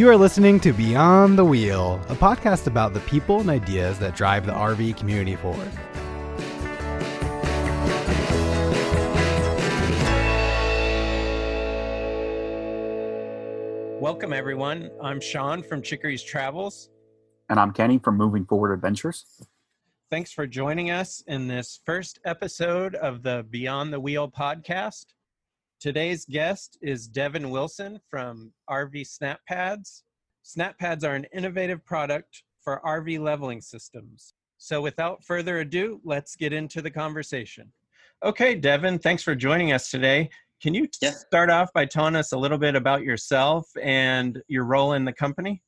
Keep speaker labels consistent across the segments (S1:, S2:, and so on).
S1: You are listening to Beyond the Wheel, a podcast about the people and ideas that drive the RV community forward.
S2: Welcome, everyone. I'm Sean from Chicory's Travels.
S3: And I'm Kenny from Moving Forward Adventures.
S2: Thanks for joining us in this first episode of the Beyond the Wheel podcast. Today's guest is Devon Wilson from RV SnapPads. SnapPads are an innovative product for RV leveling systems. So without further ado, let's get into the conversation. Okay, Devon, thanks for joining us today. Can you start off by telling us a little bit about yourself and your role in the company?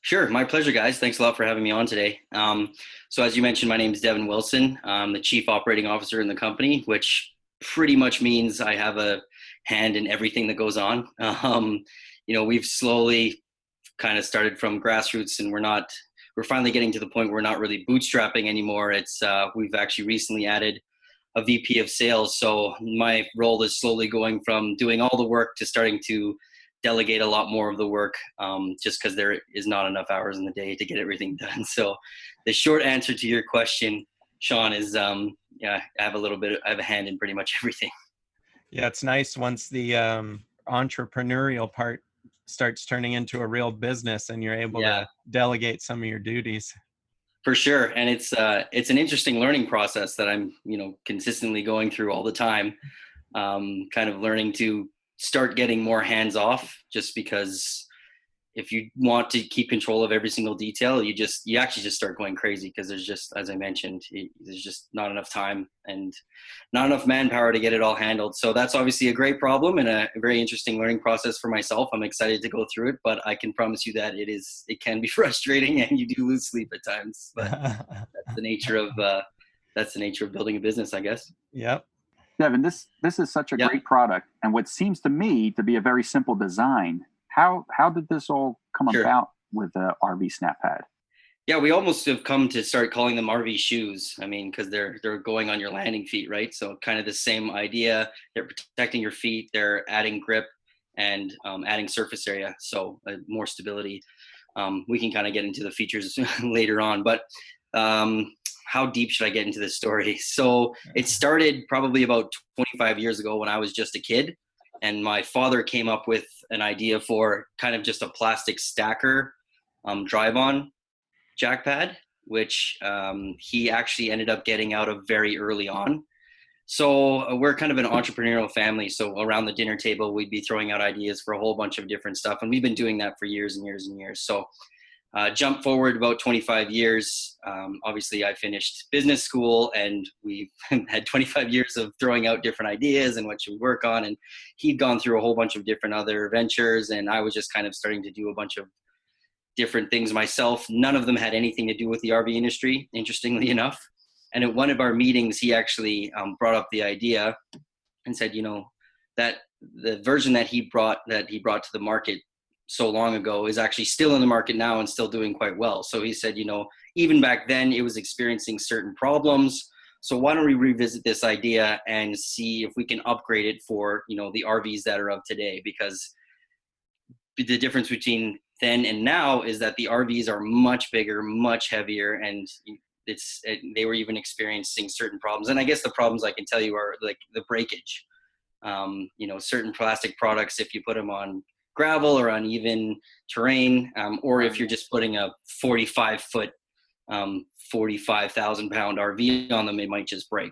S4: Sure. My pleasure, guys. Thanks a lot for having me on today. So as you mentioned, my name is Devon Wilson. I'm the Chief Operating Officer in the company, which pretty much means I have a hand in everything that goes on. We've slowly kind of started from grassroots, and we're finally getting to the point where we're not really bootstrapping anymore. We've actually recently added a VP of sales. So my role is slowly going from doing all the work to starting to delegate a lot more of the work, just because there is not enough hours in the day to get everything done. So the short answer to your question, Sean, is I have a hand in pretty much everything.
S2: Yeah, it's nice once the entrepreneurial part starts turning into a real business and you're able to delegate some of your duties.
S4: For sure. And it's an interesting learning process that I'm, consistently going through all the time, kind of learning to start getting more hands off, just because if you want to keep control of every single detail, you actually just start going crazy, because there's just, as I mentioned, there's just not enough time and not enough manpower to get it all handled. So that's obviously a great problem and a very interesting learning process for myself. I'm excited to go through it, but I can promise you that it can be frustrating and you do lose sleep at times, but that's the nature of building a business, I guess.
S2: Yep.
S3: Devon, this is such a great product, and what seems to me to be a very simple design. How did this all come about with the RV SnapPad?
S4: Yeah, we almost have come to start calling them RV shoes. I mean, because they're going on your landing feet, right? So kind of the same idea. They're protecting your feet. They're adding grip and adding surface area, so more stability. We can kind of get into the features later on, but how deep should I get into this story? So it started probably about 25 years ago when I was just a kid, and my father came up with an idea for kind of just a plastic stacker drive-on jack pad, which he actually ended up getting out of very early on. So we're kind of an entrepreneurial family. So around the dinner table, we'd be throwing out ideas for a whole bunch of different stuff. And we've been doing that for years and years and years. So jump forward about 25 years. Obviously, I finished business school, and we've had 25 years of throwing out different ideas and what should we work on. And he'd gone through a whole bunch of different other ventures, and I was just kind of starting to do a bunch of different things myself. None of them had anything to do with the RV industry, interestingly enough. And at one of our meetings, he actually brought up the idea and said, that the version that he brought to the market so long ago is actually still in the market now and still doing quite well. So he said, even back then it was experiencing certain problems. So why don't we revisit this idea and see if we can upgrade it for, the RVs that are of today? Because the difference between then and now is that the RVs are much bigger, much heavier, and they were even experiencing certain problems. And I guess the problems I can tell you are like the breakage. Certain plastic products, if you put them on gravel or uneven terrain, or if you're just putting a 45-foot, 45,000 pound RV on them, it might just break.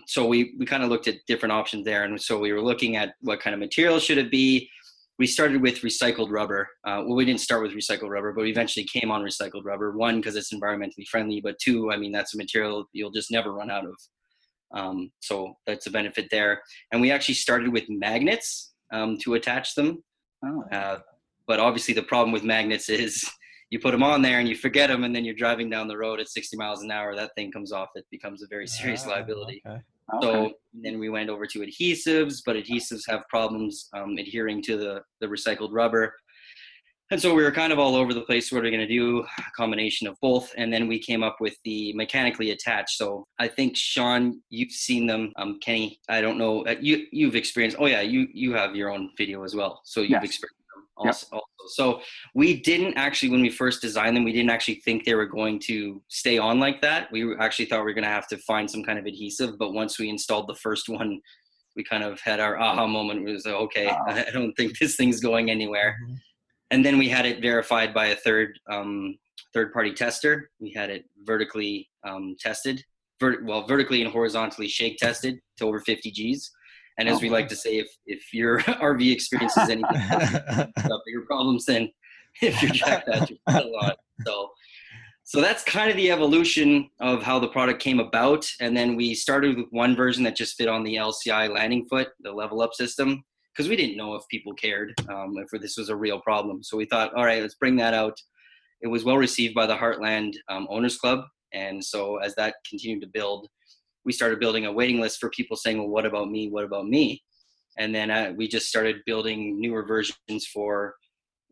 S4: So we kind of looked at different options there. And so we were looking at what kind of material should it be. We started with recycled rubber. We didn't start with recycled rubber, but we eventually came on recycled rubber. One, because it's environmentally friendly, but two, that's a material you'll just never run out of. So that's a benefit there. And we actually started with magnets to attach them. But obviously the problem with magnets is you put them on there and you forget them, and then you're driving down the road at 60 miles an hour, that thing comes off. It becomes a very serious liability.
S2: Okay.
S4: So then we went over to adhesives, but adhesives have problems adhering to the recycled rubber. And so we were kind of all over the place. What are we going to do? A combination of both. And then we came up with the mechanically attached. So I think, Sean, you've seen them. Kenny, I don't know. You've experienced. Oh, yeah, you have your own video as well. So you've experienced them. also. So we didn't actually, when we first designed them, we didn't actually think they were going to stay on like that. We actually thought we were going to have to find some kind of adhesive. But once we installed the first one, we kind of had our aha moment. It was like, okay, I don't think this thing's going anywhere. Mm-hmm. And then we had it verified by a third-party tester. We had it vertically tested, vertically and horizontally shake tested to over 50 Gs. And as we like to say, if your RV experiences anything, got bigger problems than if your jack pads are still on. So that's kind of the evolution of how the product came about. And then we started with one version that just fit on the LCI landing foot, the level up system, because we didn't know if people cared, if this was a real problem. So we thought, all right, let's bring that out. It was well received by the Heartland Owners Club. And so as that continued to build, we started building a waiting list for people saying, well, what about me? What about me? And then we just started building newer versions for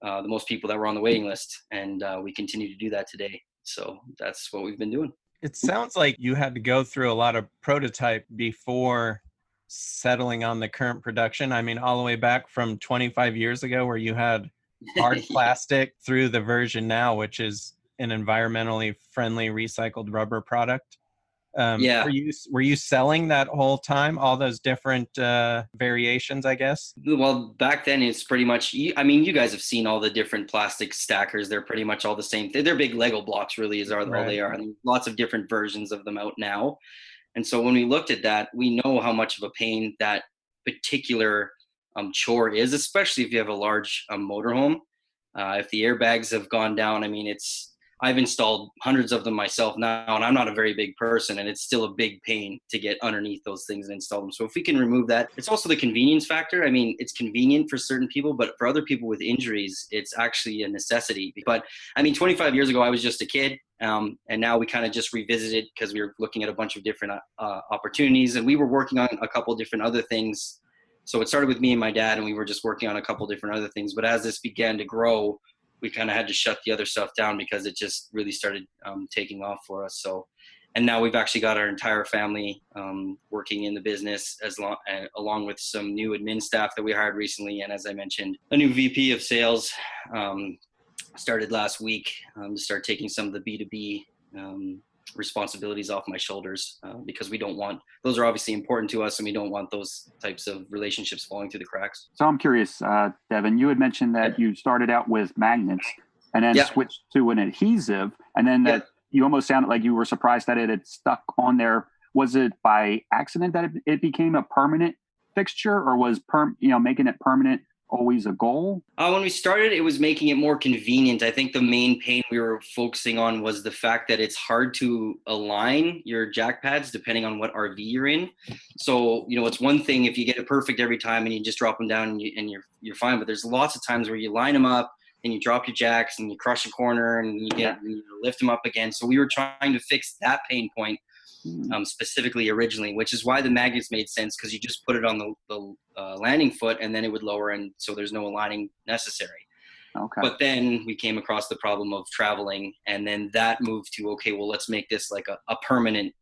S4: the most people that were on the waiting list. And we continue to do that today. So that's what we've been doing.
S2: It sounds like you had to go through a lot of prototype before settling on the current production. I mean, all the way back from 25 years ago where you had hard plastic through the version now, which is an environmentally friendly recycled rubber product. Were you selling that whole time, all those different variations, I guess?
S4: Well, back then it's pretty much, I mean, you guys have seen all the different plastic stackers. They're pretty much all the same thing. They're big Lego blocks really all they are. And lots of different versions of them out now. And so when we looked at that, we know how much of a pain that particular chore is, especially if you have a large motorhome. If the airbags have gone down, I mean, I've installed hundreds of them myself now, and I'm not a very big person, and it's still a big pain to get underneath those things and install them. So if we can remove that, it's also the convenience factor. I mean, it's convenient for certain people, but for other people with injuries, it's actually a necessity. But I mean, 25 years ago, I was just a kid, and now we kind of just revisited because we were looking at a bunch of different opportunities, and we were working on a couple different other things. So it started with me and my dad, and we were just working on a couple different other things. But as this began to grow, we kind of had to shut the other stuff down because it just really started taking off for us. So, and now we've actually got our entire family working in the business along with some new admin staff that we hired recently. And as I mentioned, a new VP of sales started last week to start taking some of the B2B responsibilities off my shoulders because we don't want, those are obviously important to us and we don't want those types of relationships falling through the cracks.
S3: So I'm curious, Devon, you had mentioned that you started out with magnets and then switched to an adhesive, and then that you almost sounded like you were surprised that it had stuck on there. Was it by accident that it became a permanent fixture, or was making it permanent always a goal?
S4: When we started, it was making it more convenient. I think the main pain we were focusing on was the fact that it's hard to align your jack pads depending on what RV you're in. So, it's one thing if you get it perfect every time and you just drop them down and you're fine. But there's lots of times where you line them up and you drop your jacks and you crush a corner and you lift them up again. So we were trying to fix that pain point specifically originally, which is why the magnets made sense, because you just put it on the landing foot and then it would lower, and so there's no aligning necessary. Okay. But then we came across the problem of traveling, and then that moved to, okay, well, let's make this like a permanent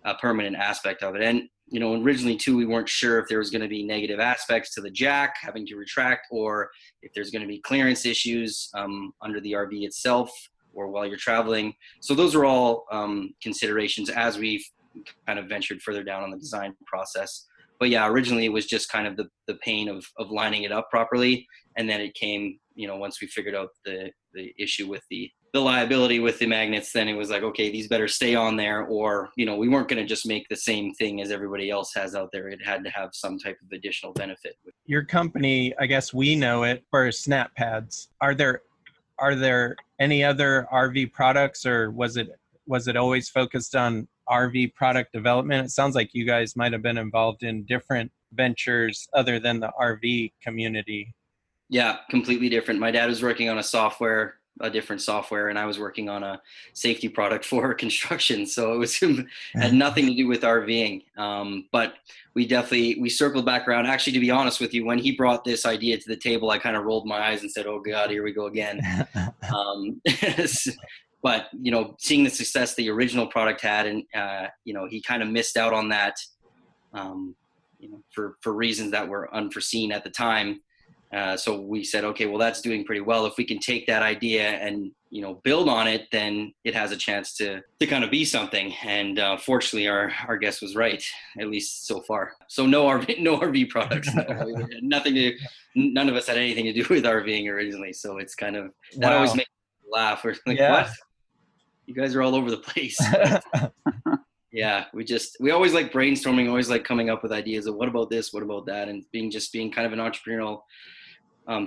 S4: aspect of it. And originally too, we weren't sure if there was going to be negative aspects to the jack having to retract, or if there's going to be clearance issues under the RV itself or while you're traveling. So those are all considerations as we've kind of ventured further down on the design process. But yeah, originally it was just kind of the pain of lining it up properly. And then it came, once we figured out the issue with the liability with the magnets, then it was like, okay, these better stay on there, or, we weren't going to just make the same thing as everybody else has out there. It had to have some type of additional benefit.
S2: Your company, I guess we know it for SnapPads. Are there any other RV products, or was it always focused on RV product development? It sounds like you guys might have been involved in different ventures other than the RV community.
S4: Yeah, completely different. My dad was working on a different software, and I was working on a safety product for construction. So it had nothing to do with RVing. But we circled back around. Actually, to be honest with you, when he brought this idea to the table, I kind of rolled my eyes and said, oh God, here we go again. But, seeing the success the original product had, and, he kind of missed out on that, for reasons that were unforeseen at the time. So we said, okay, well, that's doing pretty well. If we can take that idea and, build on it, then it has a chance to kind of be something. And fortunately, our guess was right, at least so far. So no RV products. No, none of us had anything to do with RVing originally. So it's kind of, that always makes me laugh. We're like, what? You guys are all over the place. Yeah, we always like brainstorming, always like coming up with ideas of what about this, what about that, and being kind of an entrepreneurial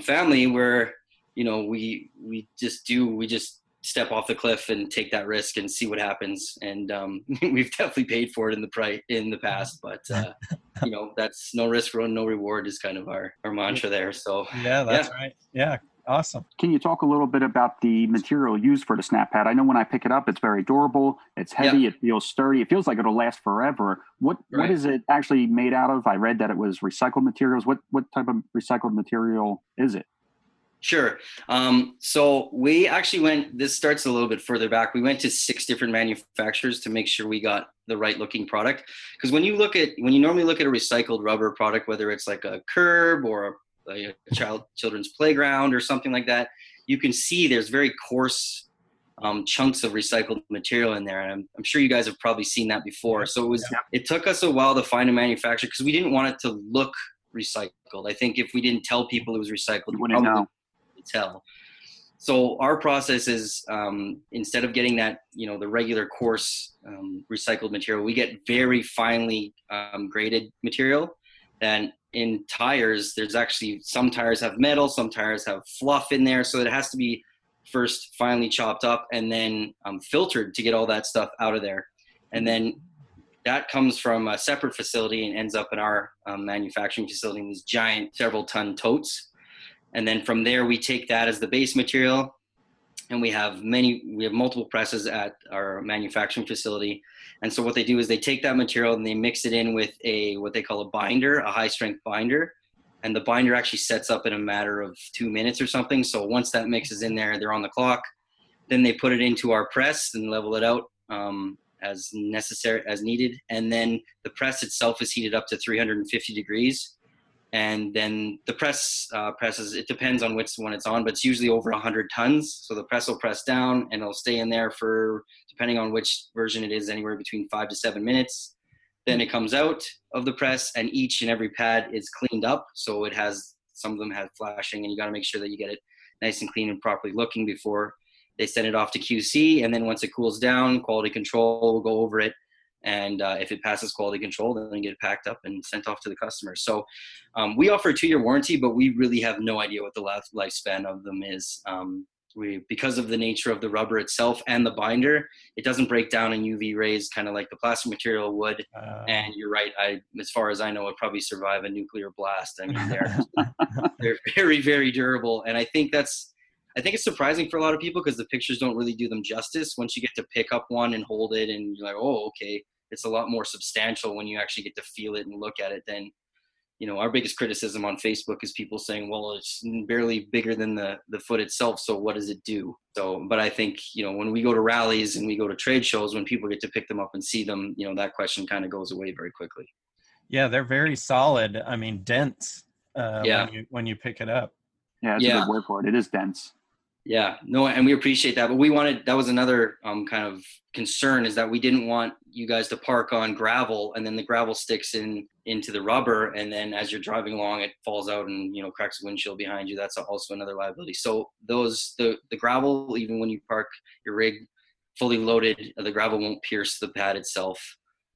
S4: family where we just step off the cliff and take that risk and see what happens. And we've definitely paid for it in the past, but that's no risk, no reward is kind of our mantra there. So
S2: that's right. Yeah. Awesome.
S3: Can you talk a little bit about the material used for the SnapPad? I know when I pick it up, it's very durable. It's heavy. It feels sturdy. It feels like it'll last forever. What is it actually made out of? I read that it was recycled materials. What type of recycled material is it?
S4: Sure. So we actually this starts a little bit further back. We went to 6 different manufacturers to make sure we got the right looking product. Because when you normally look at a recycled rubber product, whether it's like a curb or a children's playground or something like that, you can see there's very coarse chunks of recycled material in there. And I'm sure you guys have probably seen that before. So it took us a while to find a manufacturer because we didn't want it to look recycled. I think if we didn't tell people it was recycled,
S3: you wouldn't know.
S4: Tell. So our process is instead of getting that, the regular coarse recycled material, we get very finely graded material. And in tires, there's actually some tires have metal, some tires have fluff in there. So it has to be first finely chopped up and then filtered to get all that stuff out of there. And then that comes from a separate facility and ends up in our manufacturing facility in these giant several ton totes. And then from there, we take that as the base material. And we have multiple presses at our manufacturing facility. And so what they do is they take that material and they mix it in with what they call a binder, a high strength binder. And the binder actually sets up in a matter of 2 minutes or something. So once that mix is in there, they're on the clock. Then they put it into our press and level it out as necessary, as needed. And then the press itself is heated up to 350 degrees. And then the presses, it depends on which one it's on, but it's usually over 100 tons. So the press will press down and it'll stay in there for, depending on which version it is, anywhere between 5 to 7 minutes. Then it comes out of the press and each and every pad is cleaned up. So some of them have flashing and you got to make sure that you get it nice and clean and properly looking before they send it off to QC. And then once it cools down, quality control will go over it. And if it passes quality control, then it get packed up and sent off to the customer. So we offer a 2-year warranty, but we really have no idea what the lifespan of them is. Because of the nature of the rubber itself and the binder, it doesn't break down in UV rays, kind of like the plastic material would. And you're right. As far as I know, it probably survive a nuclear blast. I mean, they're very, very durable. And I think it's surprising for a lot of people because the pictures don't really do them justice. Once you get to pick up one and hold it and you're like, oh, okay. It's a lot more substantial when you actually get to feel it and look at it than, our biggest criticism on Facebook is people saying, well, it's barely bigger than the foot itself. So what does it do? So, but I think, when we go to rallies and we go to trade shows, when people get to pick them up and see them, that question kind of goes away very quickly.
S2: Yeah. They're very solid. I mean, dense when you pick it up.
S3: Yeah. That's a good word for it. It is dense.
S4: Yeah, no, and we appreciate that. But that was another kind of concern is that we didn't want you guys to park on gravel and then the gravel sticks into the rubber. And then as you're driving along, it falls out and, cracks the windshield behind you. That's also another liability. So the gravel, even when you park your rig fully loaded, the gravel won't pierce the pad itself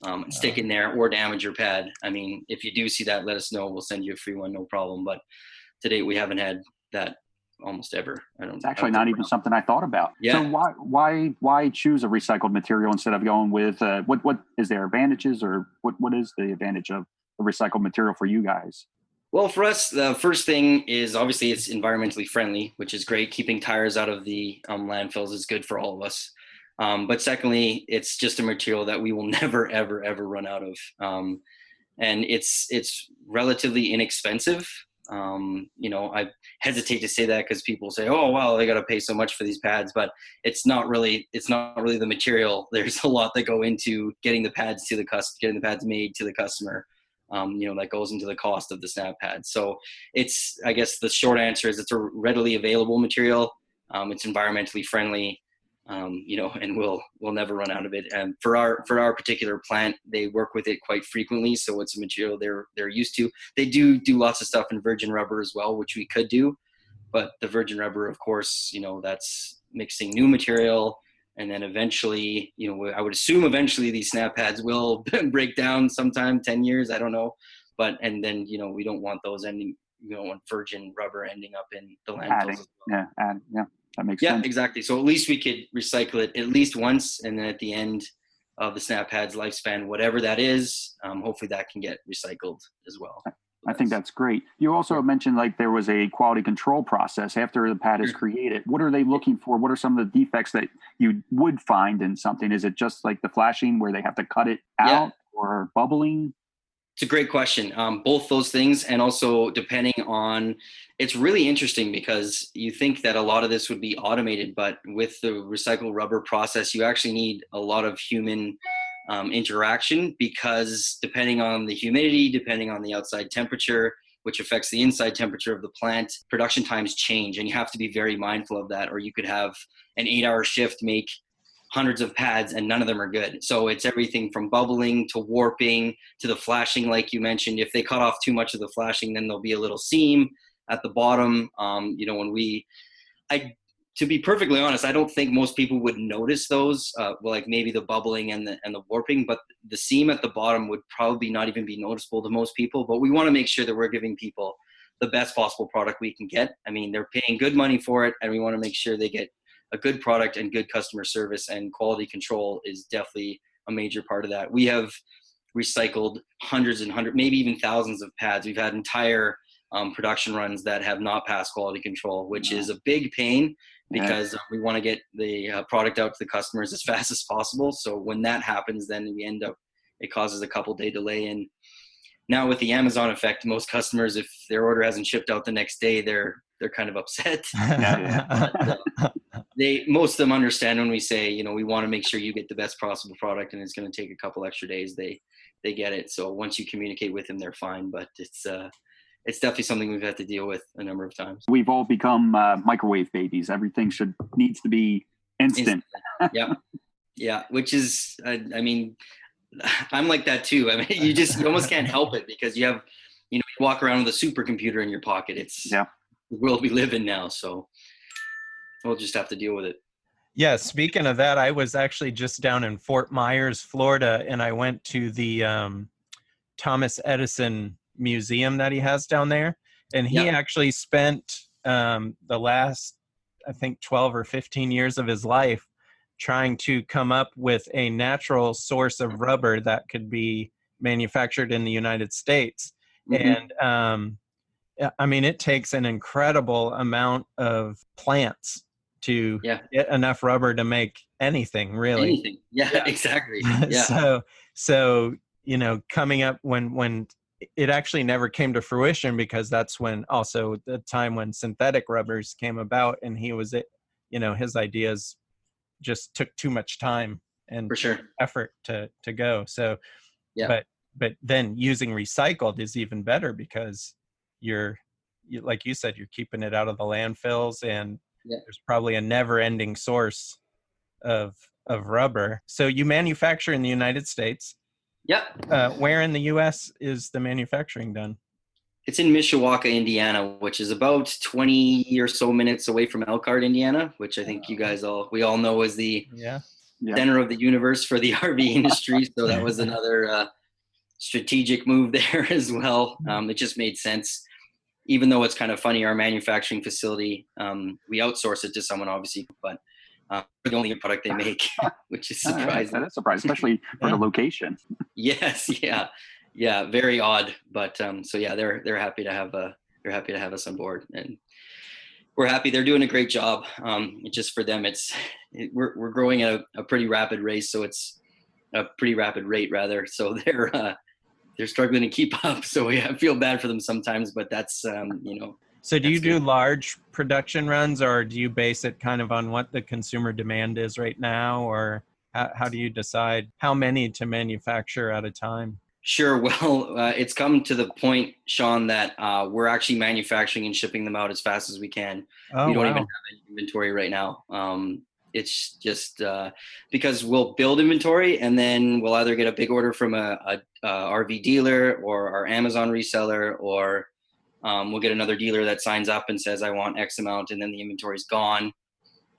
S4: and stick in there or damage your pad. I mean, if you do see that, let us know. We'll send you a free one, no problem. But to date, we haven't had that almost ever.
S3: It's actually not even something I thought about.
S4: Yeah.
S3: So why choose a recycled material instead of going with what is there advantages or what is the advantage of the recycled material for you guys?
S4: Well, for us, the first thing is obviously it's environmentally friendly, which is great. Keeping tires out of the landfills is good for all of us. But secondly, it's just a material that we will never, ever, ever run out of. And it's relatively inexpensive. I hesitate to say that because people say, oh, well, they got to pay so much for these pads, but it's not really the material. There's a lot that go into getting the pads made to the customer. that goes into the cost of the SnapPad. So it's, I guess the short answer is it's a readily available material. It's environmentally friendly, and we'll never run out of it. And for our particular plant, they work with it quite frequently. So it's a material they're used to. They do lots of stuff in virgin rubber as well, which we could do. But the virgin rubber, of course, that's mixing new material. And then eventually, I would assume eventually these SnapPads will break down sometime, 10 years, I don't know. And then, we don't want we don't want virgin rubber ending up in the landfills.
S3: That makes sense.
S4: Yeah, exactly. So at least we could recycle it at least once. And then at the end of the SnapPad's lifespan, whatever that is, hopefully that can get recycled as well.
S3: I think that's great. You also mentioned there was a quality control process after the pad is created. What are they looking for? What are some of the defects that you would find in something? Is it just like the flashing where they have to cut it out or bubbling?
S4: It's a great question. Both those things, and also depending on, it's really interesting because you think that a lot of this would be automated, but with the recycled rubber process, you actually need a lot of human interaction, because depending on the humidity, depending on the outside temperature, which affects the inside temperature of the plant, production times change, and you have to be very mindful of that, or you could have an 8-hour shift make hundreds of pads and none of them are good. So it's everything from bubbling to warping to the flashing, like you mentioned. If they cut off too much of the flashing, then there'll be a little seam at the bottom. To be perfectly honest, I don't think most people would notice those, like maybe the bubbling and the warping, but the seam at the bottom would probably not even be noticeable to most people. But we want to make sure that we're giving people the best possible product we can get. I mean, they're paying good money for it, and we want to make sure they get a good product and good customer service, and quality control is definitely a major part of that. We have recycled hundreds, maybe even thousands of pads. We've had entire production runs that have not passed quality control, which is a big pain, because we want to get the product out to the customers as fast as possible. So when that happens, then it causes a couple day delay. And now with the Amazon effect, most customers, if their order hasn't shipped out the next day, they're kind of upset. But, most of them understand when we say, we want to make sure you get the best possible product, and it's going to take a couple extra days. They get it. So once you communicate with them, they're fine. But it's definitely something we've had to deal with a number of times.
S3: We've all become microwave babies. Everything needs to be instant.
S4: Yeah. Which is, I'm like that too. I mean, you almost can't help it, because you have, you walk around with a supercomputer in your pocket. It's the world we live in now. So we'll just have to deal with it.
S2: Yeah. Speaking of that, I was actually just down in Fort Myers, Florida, and I went to the Thomas Edison museum that he has down there. And he actually spent the last, I think, 12 or 15 years of his life trying to come up with a natural source of rubber that could be manufactured in the United States. Mm-hmm. And it takes an incredible amount of plants to get enough rubber to make anything, really.
S4: Anything. Yeah. Exactly. Yeah.
S2: So coming up when it actually never came to fruition, because that's when also the time when synthetic rubbers came about, and his ideas just took too much time and effort to go. So, but then using recycled is even better, because you're like you said, you're keeping it out of the landfills, and there's probably a never-ending source of rubber. So you manufacture in the United States.
S4: Yep.
S2: Where in the U.S. is the manufacturing done?
S4: It's in Mishawaka, Indiana, which is about 20 or so minutes away from Elkhart, Indiana, which I think we all know is the center of the universe for the RV industry. So that was another strategic move there as well. It just made sense. Even though it's kind of funny, our manufacturing facility, we outsource it to someone, obviously, but the only product they make, which is surprising.
S3: That is surprising, especially for the location.
S4: Yes, yeah, very odd, but they're happy to have us on board, and we're happy. They're doing a great job. It's just for them, we're growing at a pretty rapid race, so it's a pretty rapid rate rather. So they're struggling to keep up. So I feel bad for them sometimes, but that's
S2: So do you do large production runs, or do you base it kind of on what the consumer demand is right now? Or how do you decide how many to manufacture at a time?
S4: Sure. Well, it's come to the point, Sean, that we're actually manufacturing and shipping them out as fast as we can.
S2: Oh,
S4: We don't even
S2: wow.
S4: have any inventory right now. It's just because we'll build inventory and then we'll either get a big order from a RV dealer or our Amazon reseller, or we'll get another dealer that signs up and says, I want X amount, and then the inventory's gone.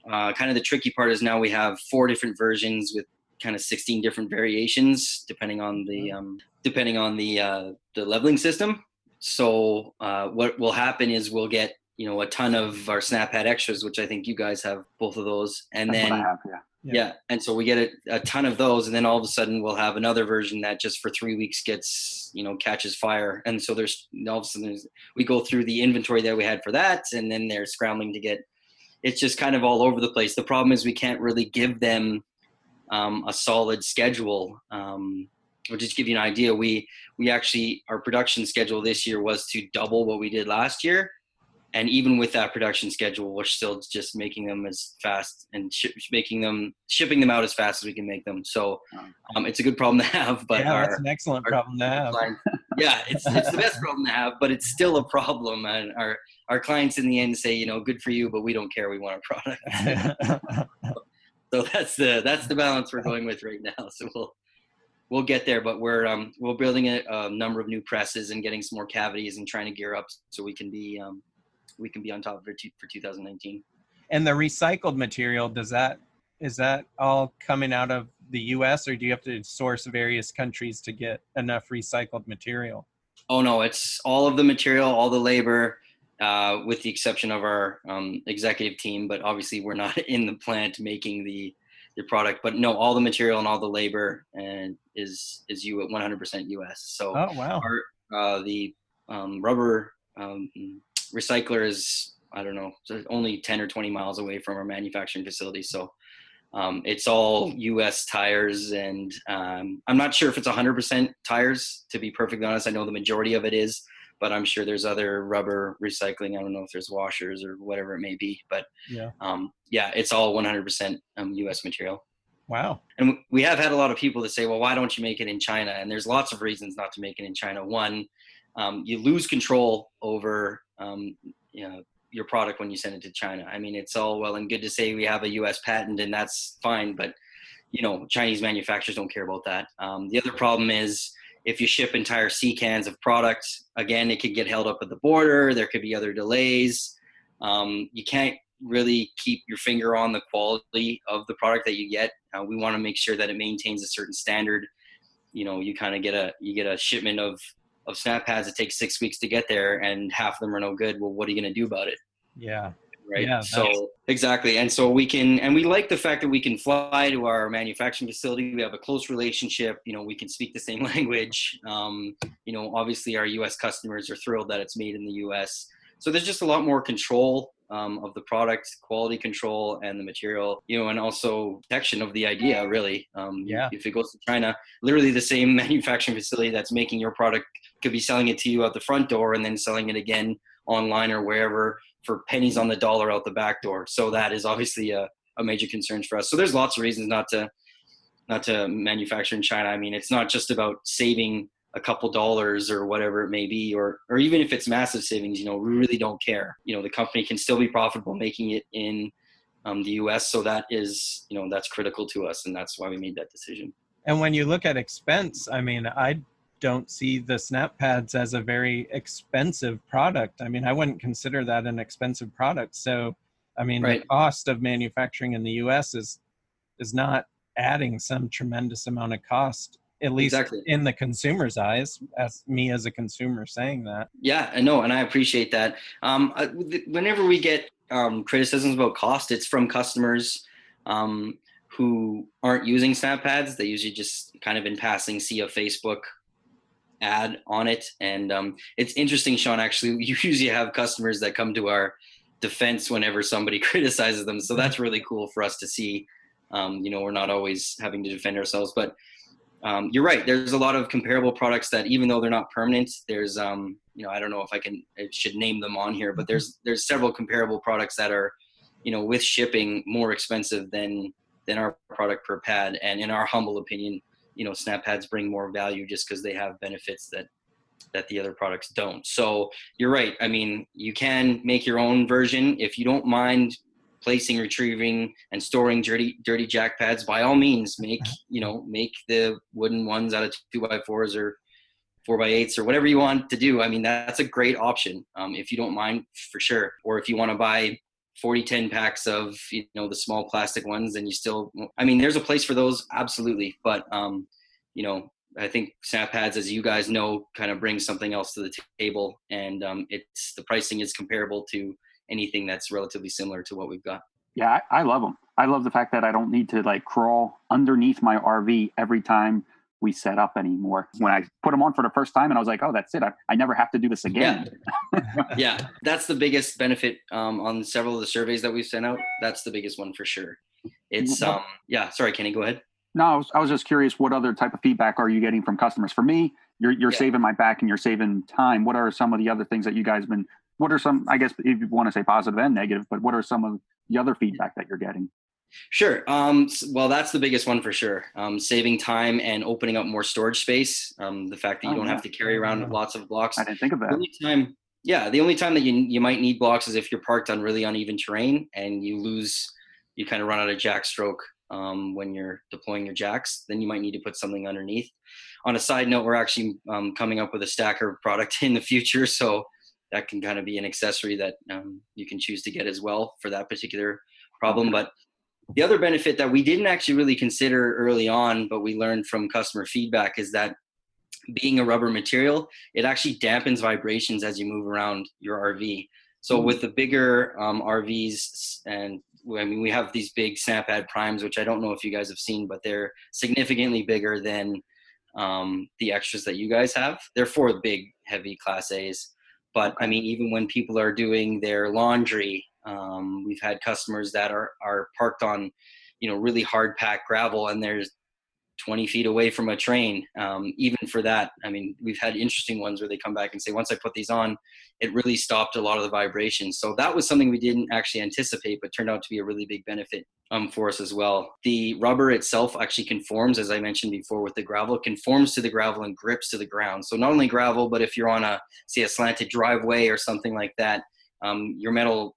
S4: Kind of the tricky part is now we have 4 different versions with kind of 16 different variations depending on the leveling system. So what will happen is we'll get a ton of our SnapPad extras, which I think you guys have both of those, and
S3: That's
S4: then
S3: what I have,
S4: yeah, and so we get a ton of those, and then all of a sudden we'll have another version that just for 3 weeks gets catches fire, and so there's all of a sudden we go through the inventory that we had for that, and then they're scrambling to get. It's just kind of all over the place. The problem is we can't really give them a solid schedule. I'll just give you an idea. We actually, our production schedule this year was to double what we did last year. And even with that production schedule, we're still just making them as fast and shipping them out as fast as we can make them. So it's a good problem to have. But
S2: yeah, that's an excellent problem to have.
S4: Clients, yeah, it's the best problem to have, but it's still a problem. And our clients in the end say, good for you, but we don't care. We want our product. So that's the balance we're going with right now. So we'll get there, but we're building a number of new presses and getting some more cavities and trying to gear up so we can be on top of it for 2019.
S2: And the recycled material, is that all coming out of the U.S., or do you have to source various countries to get enough recycled material?
S4: Oh no, it's all of the material, all the labor, with the exception of our executive team. But obviously, we're not in the plant making the product. But no, all the material and all the labor is 100% U.S. So
S2: oh wow,
S4: the rubber recycler is, I don't know, only 10 or 20 miles away from our manufacturing facility. So it's all U.S. tires, and I'm not sure if it's 100% tires, to be perfectly honest. I know the majority of it is, but I'm sure there's other rubber recycling. I don't know if there's washers or whatever it may be, but yeah, it's all 100% U.S. material.
S2: Wow.
S4: And we have had a lot of people that say, well, why don't you make it in China? And there's lots of reasons not to make it in China. One, you lose control over your product when you send it to China. I mean, it's all well and good to say we have a U.S. patent and that's fine, but Chinese manufacturers don't care about that. The other problem is if you ship entire sea cans of product, again, it could get held up at the border. There could be other delays. You can't really keep your finger on the quality of the product that you get. We want to make sure that it maintains a certain standard. You kind of get a shipment of SnapPads. It takes 6 weeks to get there, and half of them are no good. Well, what are you going to do about it?
S2: Yeah.
S4: Right.
S2: Yeah,
S4: so exactly. And so we like the fact that we can fly to our manufacturing facility. We have a close relationship. We can speak the same language. Obviously our U.S. customers are thrilled that it's made in the U.S. So there's just a lot more control of the product, quality control, and the material, and also protection of the idea, really. If it goes to China, literally the same manufacturing facility that's making your product could be selling it to you out the front door and then selling it again online or wherever for pennies on the dollar out the back door. So that is obviously a major concern for us. So there's lots of reasons not to manufacture in China. I mean, it's not just about saving a couple dollars or whatever it may be, or even if it's massive savings, we really don't care. The company can still be profitable making it in the US. So that is, that's critical to us. And that's why we made that decision.
S2: And when you look at expense, I mean, I don't see the SnapPads as a very expensive product. I mean, I wouldn't consider that an expensive product. So, I mean,
S4: right.
S2: The cost of manufacturing in the US is not adding some tremendous amount of cost, at least
S4: exactly.
S2: in the consumer's eyes, as me as a consumer saying that.
S4: Yeah, I know. And I appreciate that. Whenever we get criticisms about cost, it's from customers who aren't using SnapPads. They usually just kind of in passing see a Facebook ad on it. And it's interesting, Sean, actually, you usually have customers that come to our defense whenever somebody criticizes them. So that's really cool for us to see. We're not always having to defend ourselves, but you're right. There's a lot of comparable products that even though they're not permanent, there's, I don't know if I should name them on here, but there's several comparable products that are, with shipping more expensive than our product per pad. And in our humble opinion, SnapPads bring more value just because they have benefits that the other products don't. So you're right. I mean, you can make your own version if you don't mind placing, retrieving, and storing dirty jack pads. By all means, make the wooden ones out of 2x4s or 4x8s or whatever you want to do. I mean, that's a great option if you don't mind, for sure. Or if you want to buy 40-10 packs of the small plastic ones, and there's a place for those, absolutely. But I think SnapPads, as you guys know, kind of brings something else to the table, and the pricing is comparable to anything that's relatively similar to what we've got.
S3: Yeah, I love them. I love the fact that I don't need to crawl underneath my RV every time we set up anymore. When I put them on for the first time, and I was like, oh, that's it. I never have to do this again.
S4: Yeah, that's the biggest benefit on several of the surveys that we've sent out. That's the biggest one for sure. It's sorry, Kenny, go ahead.
S3: No, I was just curious, what other type of feedback are you getting from customers? For me, you're saving my back and you're saving time. What are some of the other things that you guys what are some, I guess, if you want to say positive and negative, but what are some of the other feedback that you're getting?
S4: Sure. Well, that's the biggest one for sure. Saving time and opening up more storage space. The fact that you don't have to carry around lots of blocks.
S3: I didn't think of that.
S4: The only time that you might need blocks is if you're parked on really uneven terrain and you kind of run out of jack stroke when you're deploying your jacks. Then you might need to put something underneath. On a side note, we're actually coming up with a stacker product in the future, so that can kind of be an accessory that you can choose to get as well for that particular problem. But the other benefit that we didn't actually really consider early on, but we learned from customer feedback, is that being a rubber material, it actually dampens vibrations as you move around your RV. So with the bigger RVs, and we have these big SnapPad Primes, which I don't know if you guys have seen, but they're significantly bigger than the extras that you guys have. They're for the big, heavy Class A's. But I mean, even when people are doing their laundry, we've had customers that are parked on, really hard packed gravel, and there's 20 feet away from a train. Even for that, I mean, we've had interesting ones where they come back and say, once I put these on, it really stopped a lot of the vibrations. So that was something we didn't actually anticipate, but turned out to be a really big benefit for us as well. The rubber itself actually conforms, as I mentioned before, with the gravel. It conforms to the gravel and grips to the ground. So not only gravel, but if you're on a slanted driveway or something like that, your metal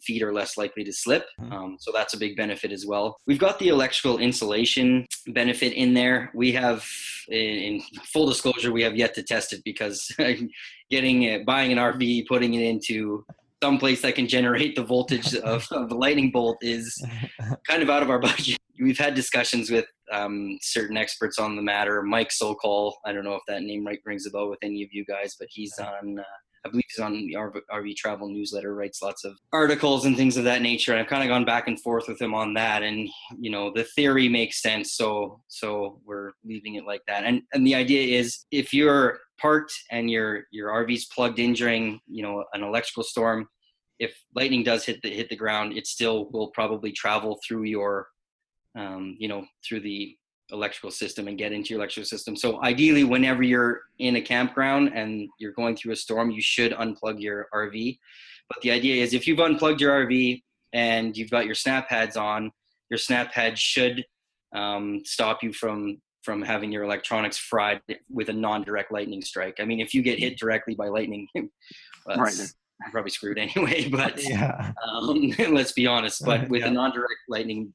S4: feet are less likely to slip. So that's a big benefit as well. We've got the electrical insulation benefit in there. We have, in full disclosure, we have yet to test it because buying an RV, putting it into some place that can generate the voltage of the lightning bolt is kind of out of our budget. We've had discussions with certain experts on the matter. Mike Sokol, I don't know if that name rings a bell with any of you guys, but he's on I believe he's on the RV Travel newsletter, writes lots of articles and things of that nature. And I've kind of gone back and forth with him on that. And, the theory makes sense. So we're leaving it like that. And the idea is, if you're parked and your RV's plugged in during, an electrical storm, if lightning does hit the ground, it still will probably travel through your, through the electrical system and get into your electrical system. So ideally, whenever you're in a campground and you're going through a storm, you should unplug your RV. But the idea is, if you've unplugged your RV and you've got your SnapPads on, your SnapPad should stop you from having your electronics fried with a non-direct lightning strike. I mean, if you get hit directly by lightning, well, right, you're probably screwed anyway, but let's be honest. But with a non-direct lightning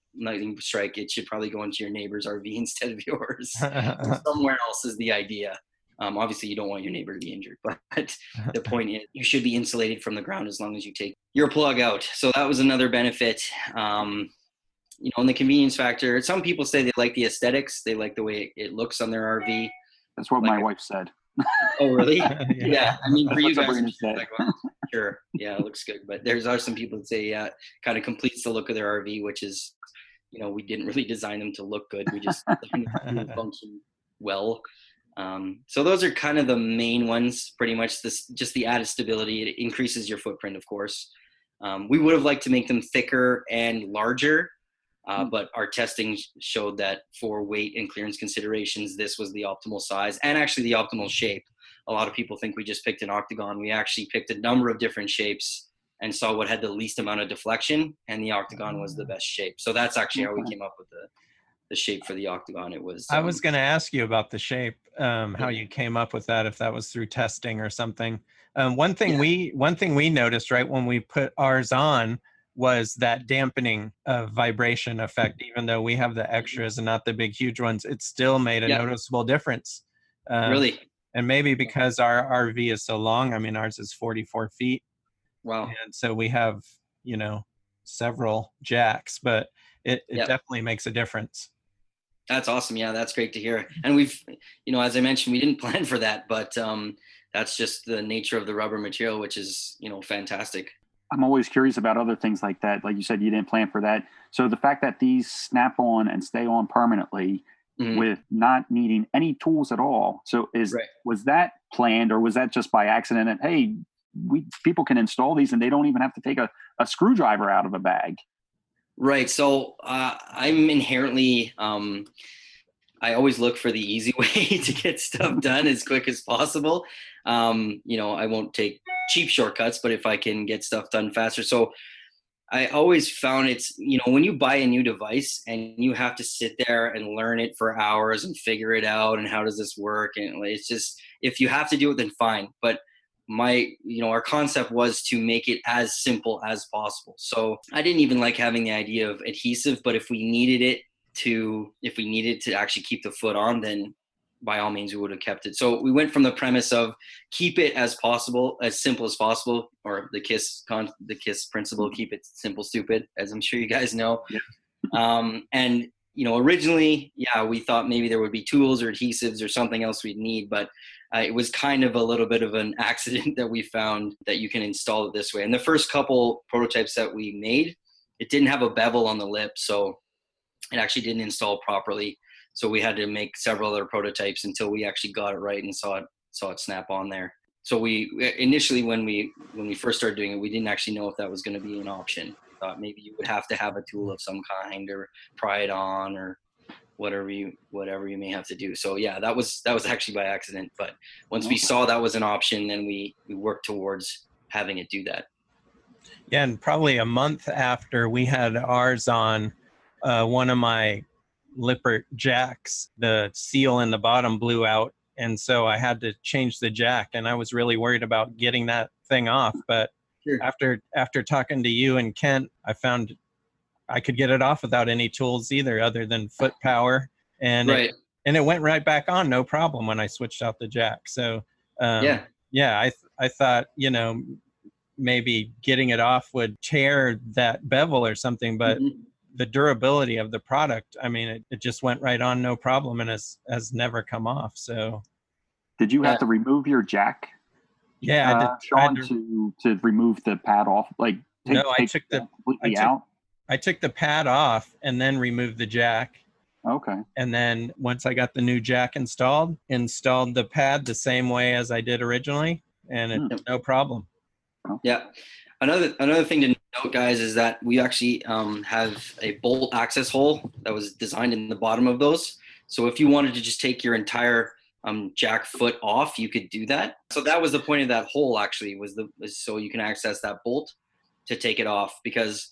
S4: strike, it should probably go into your neighbor's RV instead of yours. Somewhere else is the idea. Obviously, you don't want your neighbor to be injured, but the point is, you should be insulated from the ground as long as you take your plug out. So that was another benefit. And the convenience factor, some people say they like the aesthetics. They like the way it looks on their RV.
S3: That's what my wife said.
S4: Oh, really? Yeah. I mean, for you guys, sure. Yeah, it looks good. But are some people that say, kind of completes the look of their RV, which is, we didn't really design them to look good. We just function well. So those are kind of the main ones, pretty much. Just the added stability. It increases your footprint, of course. We would have liked to make them thicker and larger, but our testing showed that for weight and clearance considerations, this was the optimal size and actually the optimal shape. A lot of people think we just picked an octagon. We actually picked a number of different shapes and saw what had the least amount of deflection, and the octagon was the best shape. So that's actually how we came up with shape for the octagon. It was.
S2: I was going to ask you about the shape, how you came up with that, if that was through testing or something. One thing we noticed right when we put ours on was that dampening vibration effect. Even though we have the extras and not the big huge ones, it still made a noticeable difference.
S4: Really?
S2: And maybe because our RV is so long, I mean, ours is 44 feet.
S4: Wow.
S2: And so we have, several jacks, but it definitely makes a difference.
S4: That's awesome. Yeah, that's great to hear. And we've, as I mentioned, we didn't plan for that, but that's just the nature of the rubber material, which is, fantastic.
S3: I'm always curious about other things like that. Like you said, you didn't plan for that. So the fact that these snap on and stay on permanently with not needing any tools at all. So was that planned, or was that just by accident? And hey, people can install these and they don't even have to take a screwdriver out of a bag. Right.
S4: So I'm inherently, I always look for the easy way to get stuff done as quick as possible. I won't take cheap shortcuts, but if I can get stuff done faster. So I always found it's, when you buy a new device and you have to sit there and learn it for hours and figure it out and how does this work, and it's just, if you have to do it, then fine. But our concept was to make it as simple as possible. So I didn't even like having the idea of adhesive, but if we needed to actually keep the foot on, then by all means we would have kept it. So we went from the premise of keep it as possible, as simple as possible, or the KISS principle, keep it simple, stupid, as I'm sure you guys know. Yeah. And originally, we thought maybe there would be tools or adhesives or something else we'd need, but it was kind of a little bit of an accident that we found that you can install it this way. And the first couple prototypes that we made, it didn't have a bevel on the lip, so it actually didn't install properly. So we had to make several other prototypes until we actually got it right and saw it snap on there. So we initially, when we first started doing it, we didn't actually know if that was going to be an option. We thought maybe you would have to have a tool of some kind or pry it on or whatever you may have to do. So yeah, that was actually by accident. But once we saw that was an option, then we worked towards having it do that.
S2: Yeah, and probably a month after we had ours on, one of my Lippert jacks, the seal in the bottom blew out, and so I had to change the jack, and I was really worried about getting that thing off. But sure. After talking to you and Kent, I found I could get it off without any tools either, other than foot power, and it went right back on, no problem, when I switched out the jack. So I thought maybe getting it off would tear that bevel or something, but the durability of the product, I mean, it just went right on, no problem, and has never come off. So, did you have to remove your jack? Yeah, I did. Sean, to remove the pad off, I took the pad off and then removed the jack. Okay. And then once I got the new jack installed the pad the same way as I did originally, and no problem.
S4: Yeah. Another thing to note, guys, is that we actually have a bolt access hole that was designed in the bottom of those. So if you wanted to just take your entire jack foot off, you could do that. So that was the point of that hole, actually, was so you can access that bolt to take it off. Because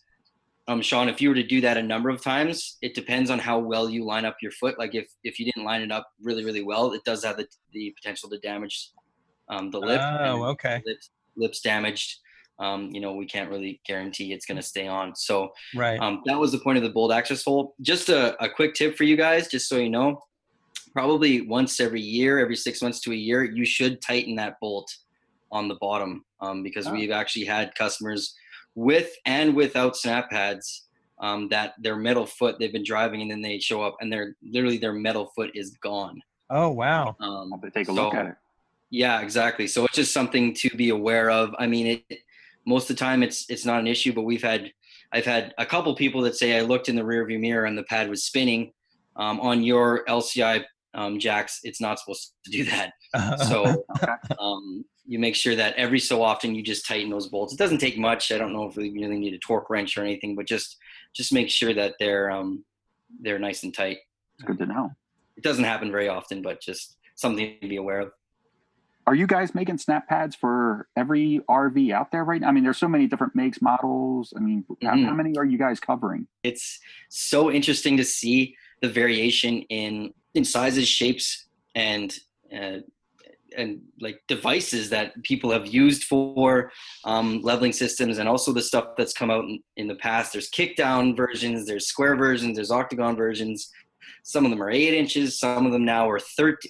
S4: Sean, if you were to do that a number of times, it depends on how well you line up your foot. Like if you didn't line it up really, really well, it does have the potential to damage the lip.
S2: Oh, okay.
S4: Lips damaged. We can't really guarantee it's going to stay on. So that was the point of the bolt access hole. Just a quick tip for you guys, just so you know, probably once every 6 months to a year, you should tighten that bolt on the bottom, because we've actually had customers with and without snap pads that their metal foot, they've been driving and then they show up and their metal foot is gone.
S2: Oh, wow.
S3: Have to take a look at it.
S4: Yeah, exactly. So it's just something to be aware of. I mean, most of the time it's not an issue, but I've had a couple people that say I looked in the rearview mirror and the pad was spinning. On your LCI jacks, it's not supposed to do that. So you make sure that every so often you just tighten those bolts. It doesn't take much. I don't know if we really need a torque wrench or anything, but just make sure that they're nice and tight.
S3: It's good to know.
S4: It doesn't happen very often, but just something to be aware of.
S3: Are you guys making snap pads for every RV out there right now? I mean, there's so many different makes, models. I mean, how many are you guys covering?
S4: It's so interesting to see. the variation in sizes, shapes, and like devices that people have used for leveling systems, and also the stuff that's come out in the past. There's kick down versions, there's square versions, there's octagon versions. Some of them are 8 inches. Some of them now are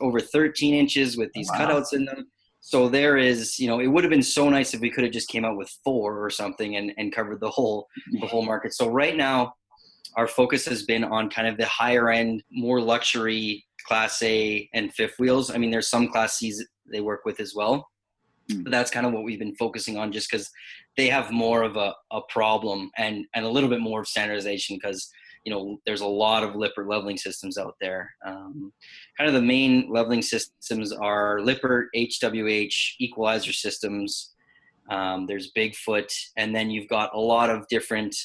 S4: over 13 inches with these cutouts in them. So there is, it would have been so nice if we could have just came out with 4 or something and covered the whole market. So right now, our focus has been on kind of the higher end, more luxury Class A and fifth wheels. I mean, there's some Class C's they work with as well. But that's kind of what we've been focusing on, just because they have more of a problem and a little bit more of standardization, because there's a lot of Lippert leveling systems out there. Kind of the main leveling systems are Lippert, HWH, equalizer systems. There's Bigfoot, and then you've got a lot of different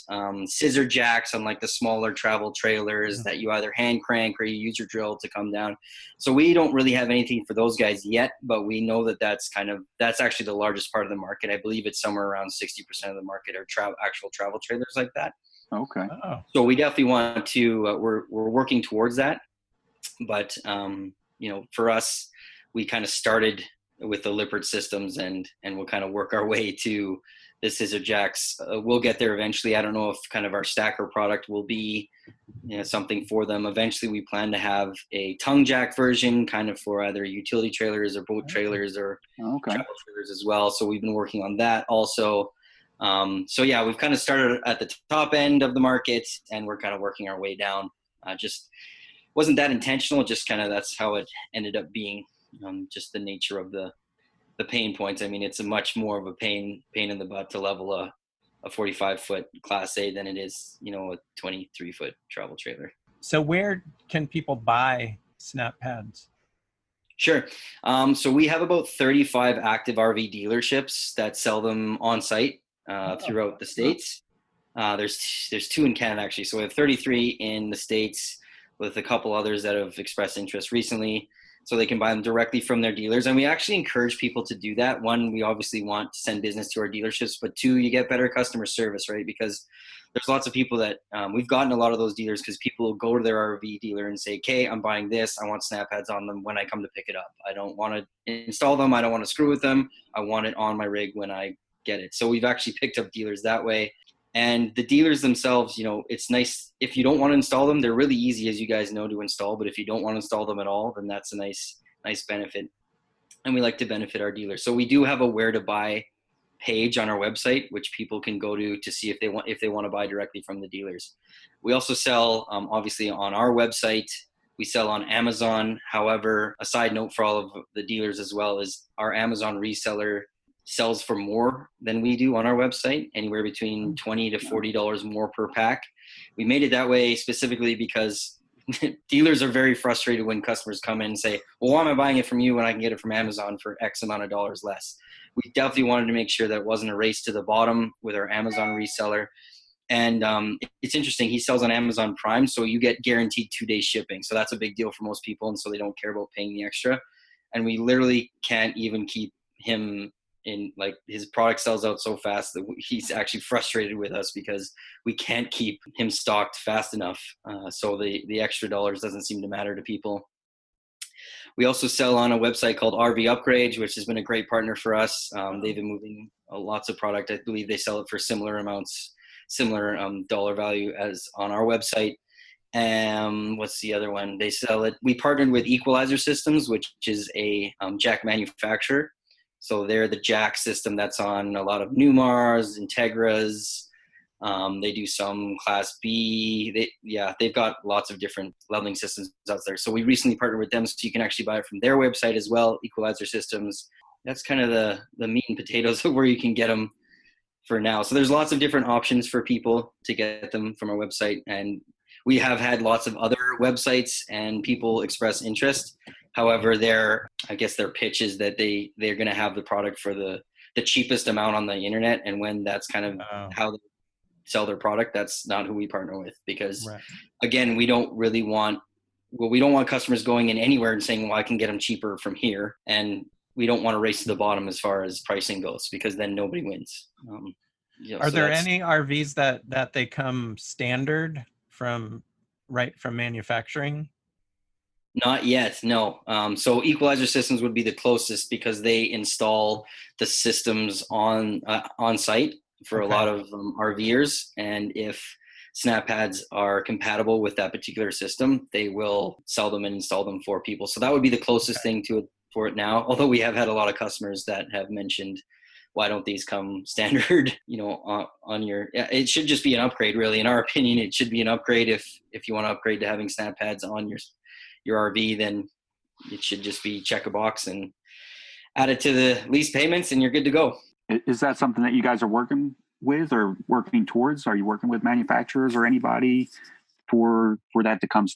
S4: scissor jacks on like the smaller travel trailers that you either hand crank or you use your drill to come down. So we don't really have anything for those guys yet, but we know that that's actually the largest part of the market. I believe it's somewhere around 60% of the market are actual travel trailers like that.
S3: Okay.
S4: So we definitely want to, we're working towards that. But, for us, we kind of started with the Lippert systems and we'll kind of work our way to the scissor jacks. We'll get there eventually. I don't know if kind of our stacker product will be something for them. Eventually we plan to have a tongue jack version kind of for either utility trailers or boat trailers or travel trailers as well. So we've been working on that also. So yeah, we've kind of started at the top end of the market and we're kind of working our way down. Just wasn't that intentional, just kind of that's how it ended up being, just the nature of the pain points. I mean, it's a much more of a pain in the butt to level a 45-foot Class A than it is, a 23-foot travel trailer.
S2: So where can people buy SnapPads?
S4: Sure. So we have about 35 active RV dealerships that sell them on site throughout the States. There's 2 in Canada actually. So we have 33 in the States with a couple others that have expressed interest recently. So they can buy them directly from their dealers. And we actually encourage people to do that. 1, we obviously want to send business to our dealerships, but 2, you get better customer service, right? Because there's lots of people that we've gotten a lot of those dealers because people will go to their RV dealer and say, okay, I'm buying this. I want SnapPads on them when I come to pick it up. I don't want to install them. I don't want to screw with them. I want it on my rig when I get it. So we've actually picked up dealers that way. And the dealers themselves, it's nice. If you don't want to install them, they're really easy, as you guys know, to install. But if you don't want to install them at all, then that's a nice benefit. And we like to benefit our dealers. So we do have a where to buy page on our website, which people can go to see if they want to buy directly from the dealers. We also sell, obviously, on our website. We sell on Amazon. However, a side note for all of the dealers as well is our Amazon reseller sells for more than we do on our website, anywhere between $20 to $40 more per pack. We made it that way specifically because dealers are very frustrated when customers come in and say, well, why am I buying it from you when I can get it from Amazon for X amount of dollars less? We definitely wanted to make sure that it wasn't a race to the bottom with our Amazon reseller. And it's interesting. He sells on Amazon Prime, so you get guaranteed 2-day shipping. So that's a big deal for most people, and so they don't care about paying the extra. And we literally can't even keep him in, like, his product sells out so fast that he's actually frustrated with us because we can't keep him stocked fast enough. So the extra dollars doesn't seem to matter to people. We also sell on a website called RV Upgrade, which has been a great partner for us. They've been moving lots of product. I believe they sell it for similar amounts, similar dollar value as on our website. What's the other one? They sell it. We partnered with Equalizer Systems, which is a jack manufacturer. So they're the jack system that's on a lot of Newmars, Integras. They do some Class B. They've got lots of different leveling systems out there. So we recently partnered with them, so you can actually buy it from their website as well, Equalizer Systems. That's kind of the meat and potatoes of where you can get them for now. So there's lots of different options for people to get them from our website. And we have had lots of other websites and people express interest. However, their pitch is that they're going to have the product for the cheapest amount on the internet. And when that's kind of how they sell their product, that's not who we partner with, because again, we don't want customers going in anywhere and saying, well, I can get them cheaper from here. And we don't want to race to the bottom as far as pricing goes, because then nobody wins.
S2: Are there any RVs that they come standard from right from manufacturing?
S4: Not yet, no. So Equalizer Systems would be the closest because they install the systems on site for a
S2: Okay.
S4: lot of RVers, and if SnapPads are compatible with that particular system, they will sell them and install them for people. So that would be the closest thing to it for it now. Although we have had a lot of customers that have mentioned, why don't these come standard, on your, it should just be an upgrade, really. In our opinion, it should be an upgrade. If you want to upgrade to having SnapPads on your RV, then it should just be check a box and add it to the lease payments and you're good to go.
S3: Is that something that you guys are working with or working towards? Are you working with manufacturers or anybody for that to come,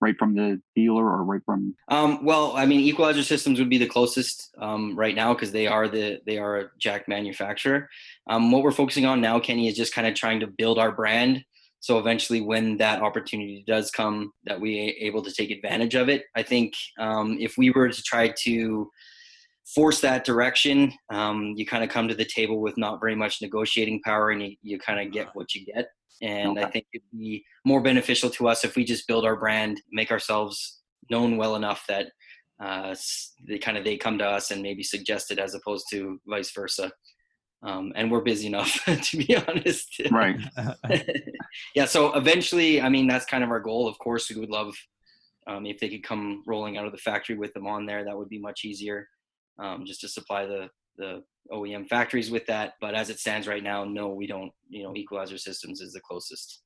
S3: right from the dealer or right from?
S4: Well, I mean, Equalizer Systems would be the closest right now because they are a jack manufacturer. What we're focusing on now, Kenny, is just kind of trying to build our brand. So eventually when that opportunity does come, that we are able to take advantage of it. I think if we were to try to force that direction, you kind of come to the table with not very much negotiating power, and you kind of get what you get. And I think it'd be more beneficial to us if we just build our brand, make ourselves known well enough that they come to us and maybe suggest it as opposed to vice versa. And we're busy enough, to be honest.
S3: Right.
S4: Yeah. So eventually, I mean, that's kind of our goal. Of course, we would love if they could come rolling out of the factory with them on there. That would be much easier, just to supply the OEM factories with that. But as it stands right now, no, we don't. Equalizer Systems is the closest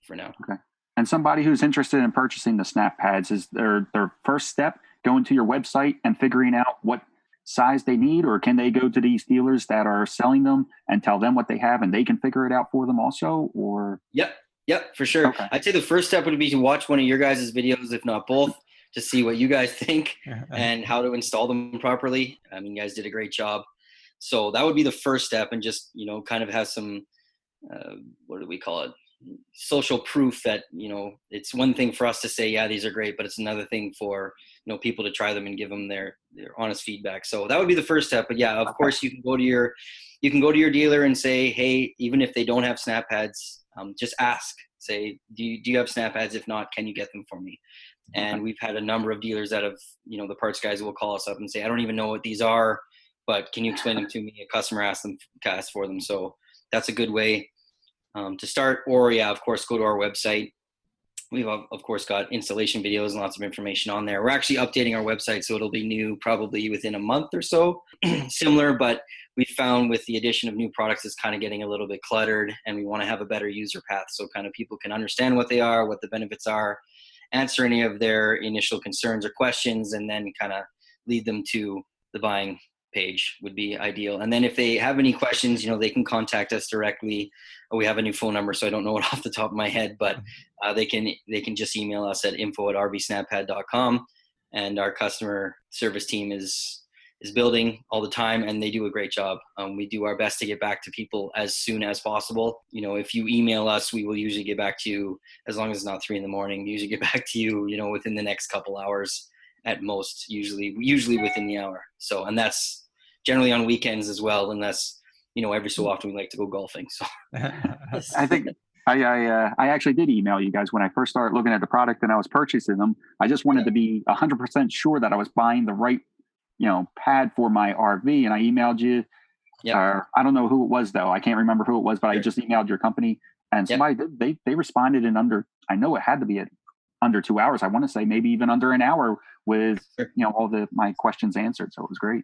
S4: for now.
S3: Okay. And somebody who's interested in purchasing the SnapPads, is their first step going to your website and figuring out what size they need, or can they go to these dealers that are selling them and tell them what they have and they can figure it out for them also? Or
S4: Yep, for sure. Okay. I'd say the first step would be to watch one of your guys' videos, if not both, to see what you guys think and how to install them properly. I mean, you guys did a great job. So that would be the first step, and just, kind of have some, what do we call it? Social proof that, it's one thing for us to say, yeah, these are great, but it's another thing for, people to try them and give them their honest feedback. So that would be the first step. But yeah, of course you can go to your dealer and say, hey, even if they don't have SnapPads, just ask, say, do you have SnapPads? If not, can you get them for me? And we've had a number of dealers that have, the parts guys will call us up and say, I don't even know what these are, but can you explain them to me? A customer asked for them. So that's a good way to start. Or yeah, of course, go to our website. We've of course got installation videos and lots of information on there. We're actually updating our website, so it'll be new probably within a month or so. Similar, but we found with the addition of new products, it's kind of getting a little bit cluttered, and we want to have a better user path so kind of people can understand what they are, what the benefits are, answer any of their initial concerns or questions, and then kind of lead them to the buying page would be ideal. And then if they have any questions, they can contact us directly. We have a new phone number, so I don't know it off the top of my head, but they can just email us at info@rvsnappad.com, and our customer service team is building all the time, and they do a great job. We do our best to get back to people as soon as possible. If you email us, we will usually get back to you, as long as it's not 3 a.m. We usually get back to you, within the next couple hours at most, usually within the hour. So, and that's generally on weekends as well, unless, every so often we like to go golfing. So
S3: I think I actually did email you guys when I first started looking at the product and I was purchasing them. I just wanted to be 100% sure that I was buying the right, pad for my RV. And I emailed you. I don't know who it was though. I can't remember who it was, but I just emailed your company, and somebody they responded in under, I know it had to be under 2 hours. I want to say maybe even under an hour with, all my questions answered. So it was great.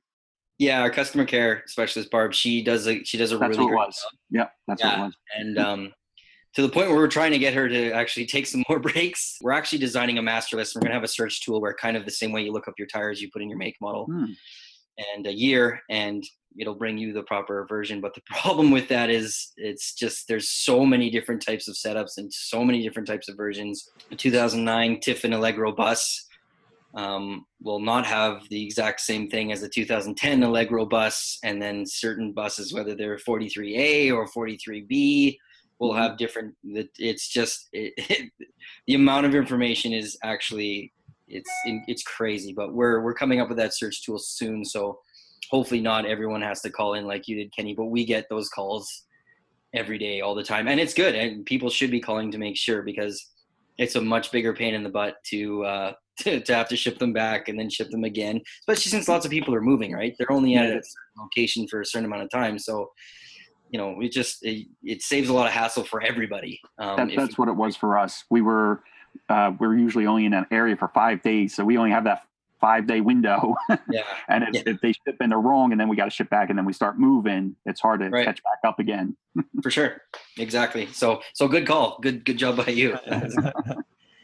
S4: Yeah, our customer care specialist, Barb, she does a really great job.
S3: Yeah, that's what it was.
S4: And to the point where we're trying to get her to actually take some more breaks. We're actually designing a master list. We're going to have a search tool where, kind of the same way you look up your tires, you put in your make, model, and a year, and it'll bring you the proper version. But the problem with that is it's just, there's so many different types of setups and so many different types of versions. The 2009 Tiffin Allegro bus will not have the exact same thing as the 2010 Allegro bus, and then certain buses, whether they're 43A or 43B, will have different. It's just the amount of information is actually it's crazy. But we're coming up with that search tool soon, so hopefully not everyone has to call in like you did, Kenny. But we get those calls every day, all the time, and it's good. And people should be calling to make sure, because it's a much bigger pain in the butt to have to ship them back and then ship them again, especially since lots of people are moving, right? They're only at a certain location for a certain amount of time. So, it saves a lot of hassle for everybody.
S3: That's what it was for us. We're usually only in an area for 5 days. So we only have that 5-day window.
S4: Yeah.
S3: And if they ship and they're wrong, and then we got to ship back, and then we start moving, it's hard to catch back up again.
S4: For sure. Exactly. So good call. Good job by you.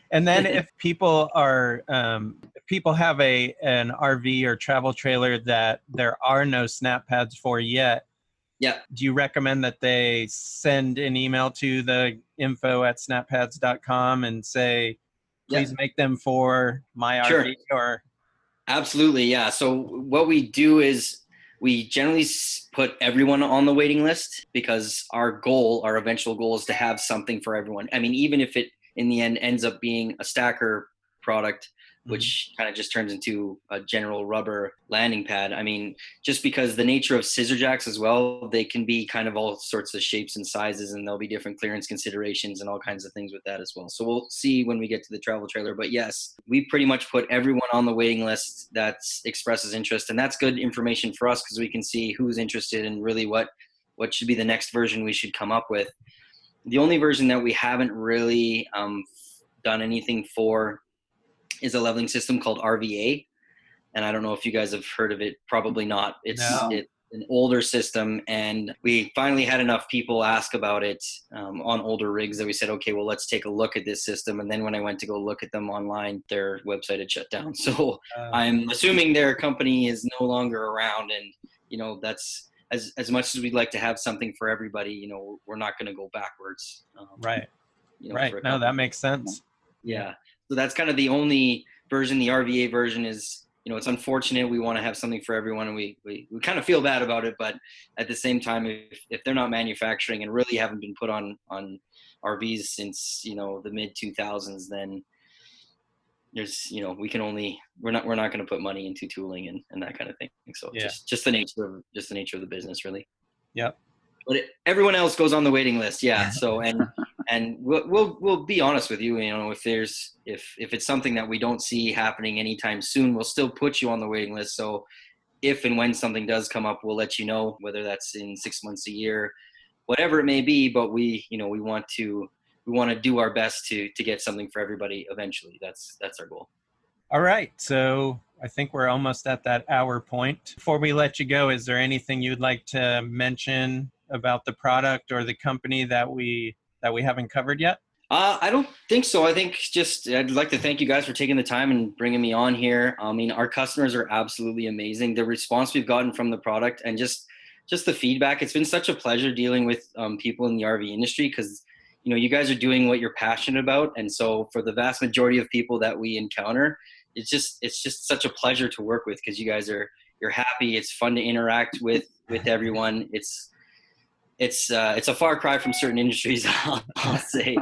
S2: And then if people are, if people have an RV or travel trailer that there are no SnapPads for yet, do you recommend that they send an email to the info@snappads.com and say, please make them for my RV? Or
S4: Absolutely. Yeah. So what we do is we generally put everyone on the waiting list, because our eventual goal is to have something for everyone. I mean, even if it in the end ends up being a stacker product, which kind of just turns into a general rubber landing pad. I mean, just because the nature of scissor jacks as well, they can be kind of all sorts of shapes and sizes, and there'll be different clearance considerations and all kinds of things with that as well. So we'll see when we get to the travel trailer. But yes, we pretty much put everyone on the waiting list that expresses interest. And that's good information for us, because we can see who's interested and really what should be the next version we should come up with. The only version that we haven't really done anything for is a leveling system called RVA. And I don't know if you guys have heard of it. Probably not. It's an older system. And we finally had enough people ask about it on older rigs that we said, okay, well, let's take a look at this system. And then when I went to go look at them online, their website had shut down. So I'm assuming their company is no longer around. And, that's as much as we'd like to have something for everybody, we're not going to go backwards.
S2: Right. No, that makes sense.
S4: Yeah. So that's kind of the only version. The RVA version is, it's unfortunate. We want to have something for everyone, and we kind of feel bad about it. But at the same time, if they're not manufacturing and really haven't been put on RVs since, the mid 2000s, then there's, we're not going to put money into tooling and that kind of thing. So just the nature of the business, really.
S2: Yep.
S4: But everyone else goes on the waiting list. Yeah. So, and we'll be honest with you, if it's something that we don't see happening anytime soon, we'll still put you on the waiting list. So if and when something does come up, we'll let you know, whether that's in 6 months, a year, whatever it may be. But we want to do our best to get something for everybody eventually. That's our goal.
S2: All right. So I think we're almost at that hour point. Before we let you go, is there anything you'd like to mention about the product or the company that we haven't covered yet?
S4: I don't think so. I think I'd like to thank you guys for taking the time and bringing me on here. I mean, our customers are absolutely amazing. The response we've gotten from the product and just the feedback, it's been such a pleasure dealing with people in the RV industry, because, you guys are doing what you're passionate about. And so for the vast majority of people that we encounter, it's just such a pleasure to work with, because you guys you're happy. It's fun to interact with everyone. It's a far cry from certain industries, I'll say.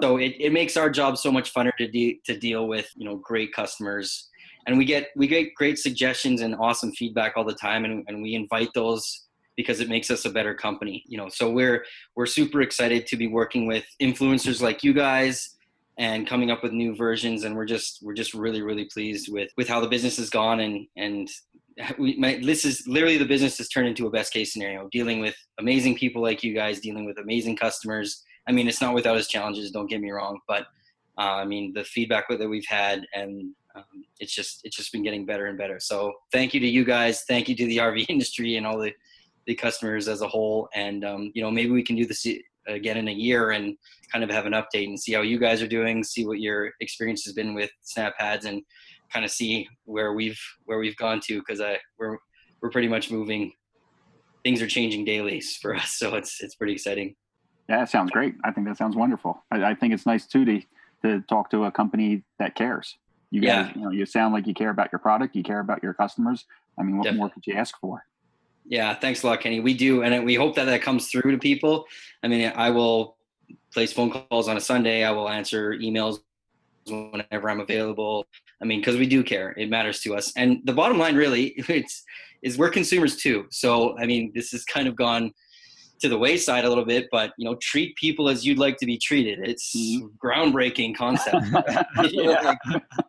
S4: So it makes our job so much funner to deal with, great customers, and we get great suggestions and awesome feedback all the time, and we invite those because it makes us a better company. So we're super excited to be working with influencers like you guys and coming up with new versions, and we're just really, really pleased with how the business has gone, and this is literally, the business has turned into a best case scenario, dealing with amazing people like you guys, dealing with amazing customers. I mean, it's not without its challenges, don't get me wrong, but I mean, the feedback that we've had, and it's just been getting better and better. So thank you to you guys. Thank you to the RV industry and all the customers as a whole. And, maybe we can do this again in a year and kind of have an update and see how you guys are doing, see what your experience has been with SnapPads, and kind of see where we've gone to, because we're pretty much moving. Things are changing daily for us, so it's pretty exciting.
S3: Yeah, that sounds great. I think that sounds wonderful. I think it's nice too to talk to a company that cares. You guys, you sound like you care about your product, you care about your customers. I mean, what more could you ask for?
S4: Yeah, thanks a lot, Kenny. We do, and we hope that comes through to people. I mean, I will place phone calls on a Sunday. I will answer emails whenever I'm available. I mean, because we do care. It matters to us. And the bottom line really is we're consumers too. So, I mean, this has kind of gone to the wayside a little bit, but treat people as you'd like to be treated. It's groundbreaking concept. Like,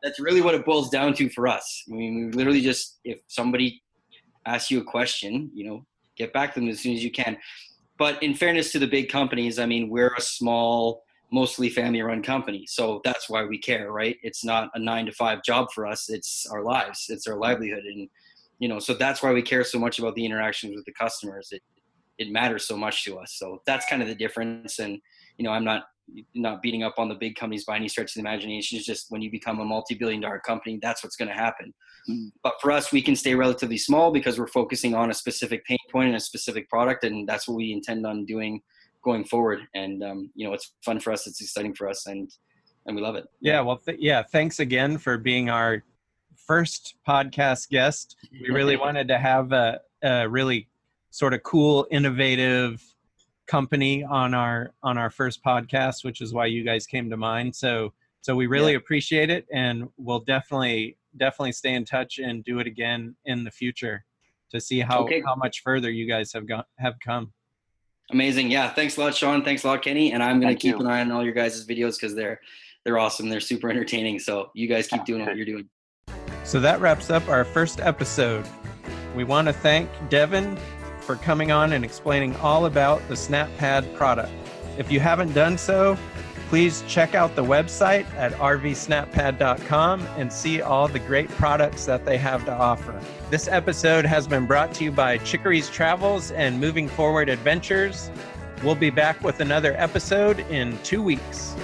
S4: that's really what it boils down to for us. I mean, we literally just, if somebody asks you a question, get back to them as soon as you can. But in fairness to the big companies, I mean, we're a small, mostly family-run company, so that's why we care, right? It's not a 9-to-5 job for us. It's our lives. It's our livelihood, and so that's why we care so much about the interactions with the customers. It matters so much to us. So that's kind of the difference. And, I'm not beating up on the big companies by any stretch of the imagination. It's just when you become a multi-billion-dollar company, that's what's going to happen. But for us, we can stay relatively small because we're focusing on a specific pain point and a specific product. And that's what we intend on doing going forward. And, it's fun for us. It's exciting for us. And we love it.
S2: Yeah. Well, thanks again for being our first podcast guest. We really wanted to have a really sort of cool, innovative company on our first podcast, which is why you guys came to mind. So we really appreciate it, and we'll definitely stay in touch and do it again in the future to see how much further you guys have come.
S4: Amazing. Yeah. Thanks a lot, Sean. Thanks a lot, Kenny. And I'm going to keep an eye on all your guys' videos because they're awesome. They're super entertaining. So you guys keep doing what you're doing.
S2: So that wraps up our first episode. We want to thank Devon for coming on and explaining all about the SnapPad product. If you haven't done so, please check out the website at rvsnappad.com and see all the great products that they have to offer. This episode has been brought to you by Chicory's Travels and Moving Forward Adventures. We'll be back with another episode in 2 weeks.